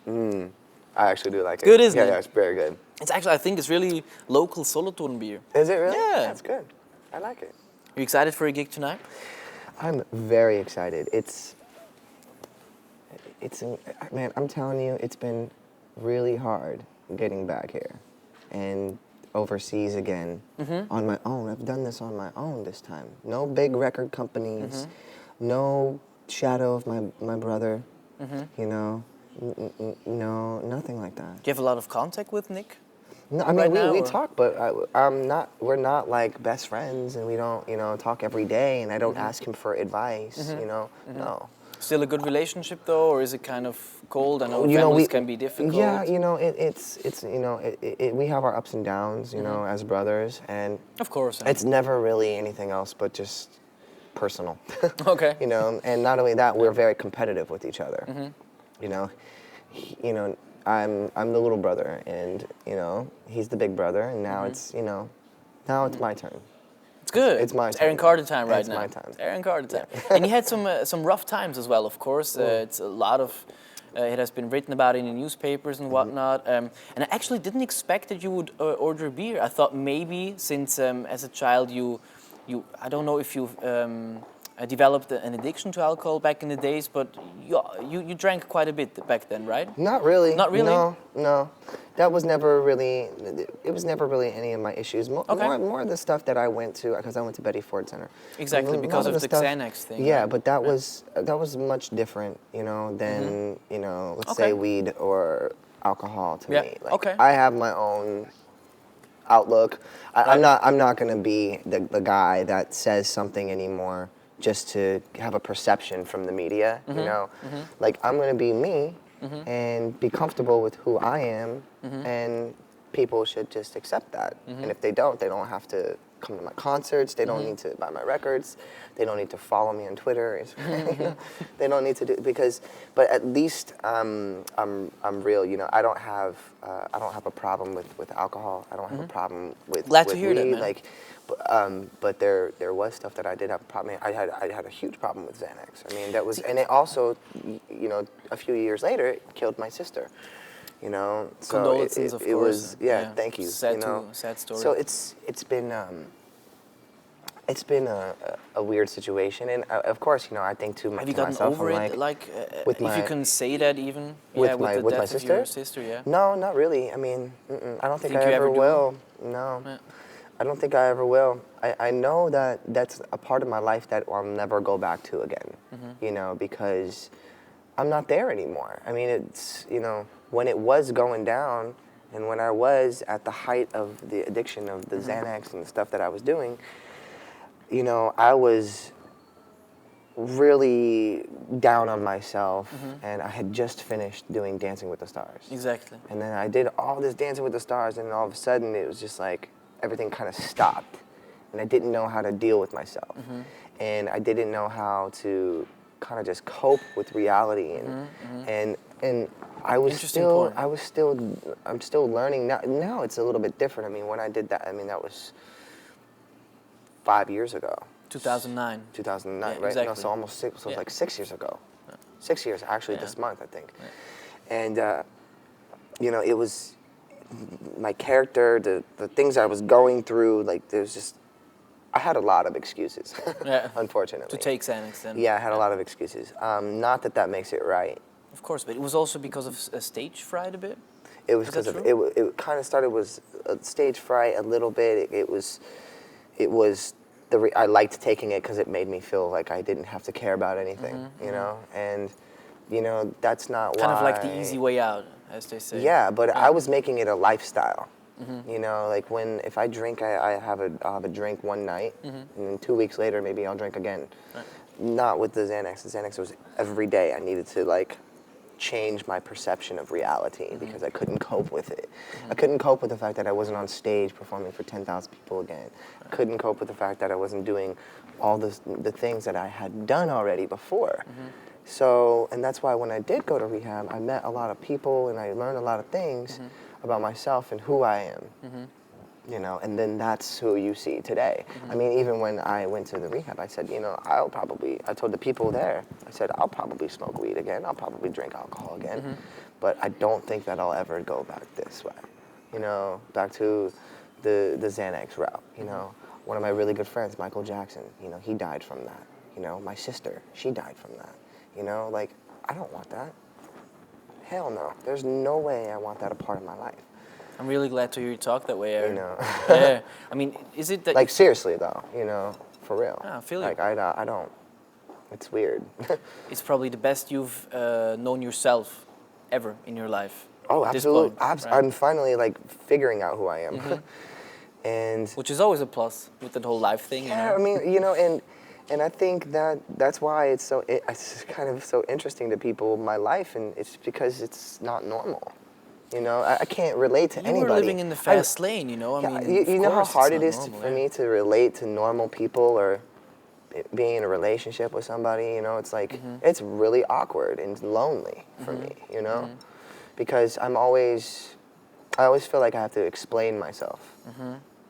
I actually do like it. Good, isn't it? Yeah, it's very good. It's actually, I think it's really local Solothurn beer. Is it really? Yeah. That's good. I like it. Are you excited for a gig tonight? I'm very excited. Man, I'm telling you, it's been really hard getting back here and overseas again on my own. I've done this on my own this time. No big record companies, no shadow of my brother, you know, no, nothing like that. Do you have a lot of contact with Nick? No, I mean, right now, we or? talk, but we're not like best friends, and we don't, talk every day, and I don't ask him for advice, no. Still a good relationship though, or is it kind of cold? I know You know, families can be difficult. Yeah, we have our ups and downs, as brothers, and Of course. it's never really anything else but just personal. Okay. And not only that, we're very competitive with each other. I'm the little brother, and he's the big brother, and now it's my turn. It's good. It's my It's turn. Aaron Carter time right It's now. my time. It's Aaron Carter time. And you had some rough times as well, of course. It's a lot of. It has been written about in the newspapers and whatnot. And I actually didn't expect that you would order beer. I thought maybe since as a child you I don't know if you've developed an addiction to alcohol back in the days, but you drank quite a bit back then, right? Not really. Not really? No. That was never really. It was never really any of my issues. Okay. More of the stuff that I went to, because I went to Betty Ford Center. Exactly, because of the Xanax thing. Yeah, right? but that was much different, than let's Okay. say weed or alcohol to Yeah, me. Like, okay. I have my own outlook. I'm not gonna be the guy that says something anymore just to have a perception from the media. Like, I'm gonna be me and be comfortable with who I am, and people should just accept that. And if they don't have to come to my concerts. They don't need to buy my records. They don't need to follow me on Twitter. They don't need to do but at least I'm real. I don't have a problem with alcohol. I don't have a problem with Glad with to hear weed. that, man. But there was stuff that I did have a problem. I had a huge problem with Xanax. I mean, and it also, a few years later, it killed my sister. So Condolences, of it course. was, yeah, thank you. Sad story. So it's been a weird situation, and of course, I think to myself. Have you gotten over it? with if you can say that, even with the my death sister. of your sister, yeah. No, not really. I mean, I don't think I you ever ever do? will. No, Yeah. I don't think I ever will. I know that that's a part of my life that I'll never go back to again. Because I'm not there anymore. I mean, it's when it was going down, and when I was at the height of the addiction of the Xanax and the stuff that I was doing. I was really down on myself, and I had just finished doing Dancing with the Stars. Exactly. And then I did all this Dancing with the Stars, and all of a sudden it was just like everything kind of stopped, and I didn't know how to deal with myself, and I didn't know how to kind of just cope with reality, and I was I'm still learning now. Now it's a little bit different. I mean, when I did that, that was 5 years ago. 2009. 2009, Yeah, right? exactly. No, so almost six. So it was Yeah. like 6 years ago. 6 years, actually, this month, I think. Yeah. And it was my character, the things I was going through. Like, I had a lot of excuses. Yeah. Unfortunately. To take Xanax then. Yeah, I had a lot of excuses. Not that makes it right. Of course, but it was also because of stage fright a bit. It was Is that because of true? it kind of started was stage fright a little bit. It was I liked taking it because it made me feel like I didn't have to care about anything, and that's not Kind why. of like the easy way out, as they say. Yeah, but I was making it a lifestyle. Like if I drink, I'll have a drink one night, and then 2 weeks later maybe I'll drink again. Right. Not with the Xanax. The Xanax was every day. I needed to change my perception of reality because I couldn't cope with it. I couldn't cope with the fact that I wasn't on stage performing for 10,000 people again. I couldn't cope with the fact that I wasn't doing all the things that I had done already before. So, and that's why when I did go to rehab, I met a lot of people and I learned a lot of things about myself and who I am. And then that's who you see today. I mean, even when I went to the rehab, I said, I told the people there, I said, I'll probably smoke weed again, I'll probably drink alcohol again, but I don't think that I'll ever go back this way. You know, back to the Xanax route. You know, one of my really good friends, Michael Jackson. You know, he died from that. You know, my sister, she died from that. You know, like, I don't want that. Hell no. There's no way I want that a part of my life. I'm really glad to hear you talk that way, Aaron. You know. Yeah. I mean, is it that... Like, seriously, though, you know, for real. I feel you. Like, I don't. It's weird. It's probably the best you've known yourself ever in your life. Oh, at this absolutely. point, right? I'm finally, like, figuring out who I am. And... Which is always a plus with that whole life thing, Yeah, you know? I mean, you know, and I think that's why it's kind of so interesting to people, my life, and it's because it's not normal. You know, I can't relate to anybody. You were living in the fast lane, you know? I mean, you know how hard it is normal, for me to relate to normal people or being in a relationship with somebody, you know? It's like, it's really awkward and lonely for me, you know? Because I always feel like I have to explain myself.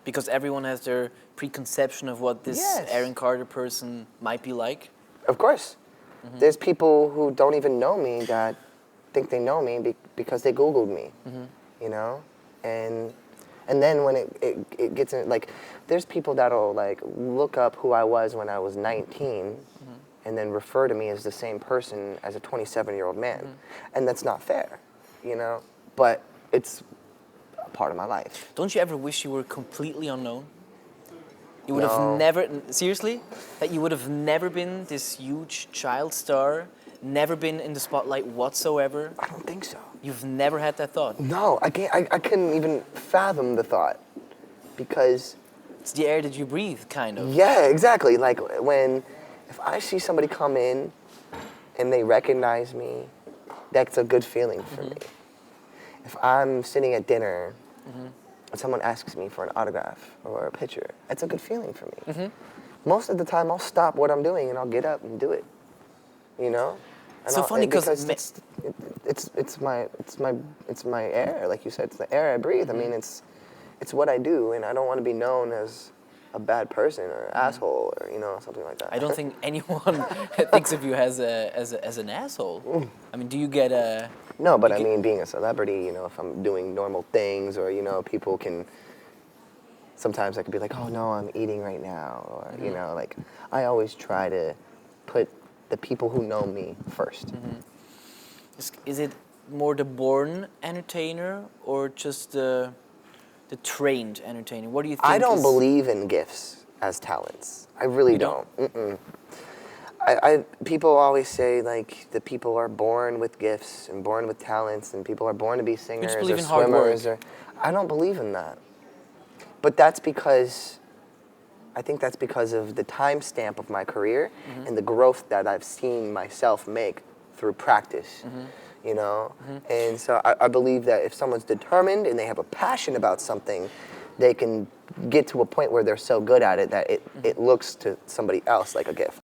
Because everyone has their preconception of what this Aaron Carter person might be like. Of course. There's people who don't even know me that think they know me because they Googled me, you know? And then when it gets in, like, there's people that'll, like, look up who I was when I was 19 and then refer to me as the same person as a 27-year-old man. And that's not fair, you know? But it's a part of my life. Don't you ever wish you were completely unknown? You would No. have never, seriously? That you would have never been this huge child star, never been in the spotlight whatsoever? I don't think so. You've never had that thought? No, I can't. I couldn't even fathom the thought because... It's the air that you breathe, kind of. Yeah, exactly. Like, if I see somebody come in and they recognize me, that's a good feeling for me. If I'm sitting at dinner and someone asks me for an autograph or a picture, that's a good feeling for me. Most of the time, I'll stop what I'm doing and I'll get up and do it. You know? It's so funny because it's my air, like you said. It's the air I breathe. I mean, it's what I do, and I don't want to be known as a bad person or asshole or, you know, something like that. I don't think anyone thinks of you as an asshole. I mean, do you get a... No, but I mean, being a celebrity, you know, if I'm doing normal things or, you know, people can... Sometimes I could be like, oh, no, I'm eating right now. Or, you know, like, I always try to put the people who know me first. Is it more the born entertainer or just the trained entertainer? What do you think? I don't believe in gifts as talents. I really don't. People always say, like, that people are born with gifts and born with talents and people are born to be singers or swimmers. I don't believe in that. But that's because, I think that's because of the timestamp of my career and the growth that I've seen myself make through practice, you know? And so I believe that if someone's determined and they have a passion about something, they can get to a point where they're so good at it that it looks to somebody else like a gift.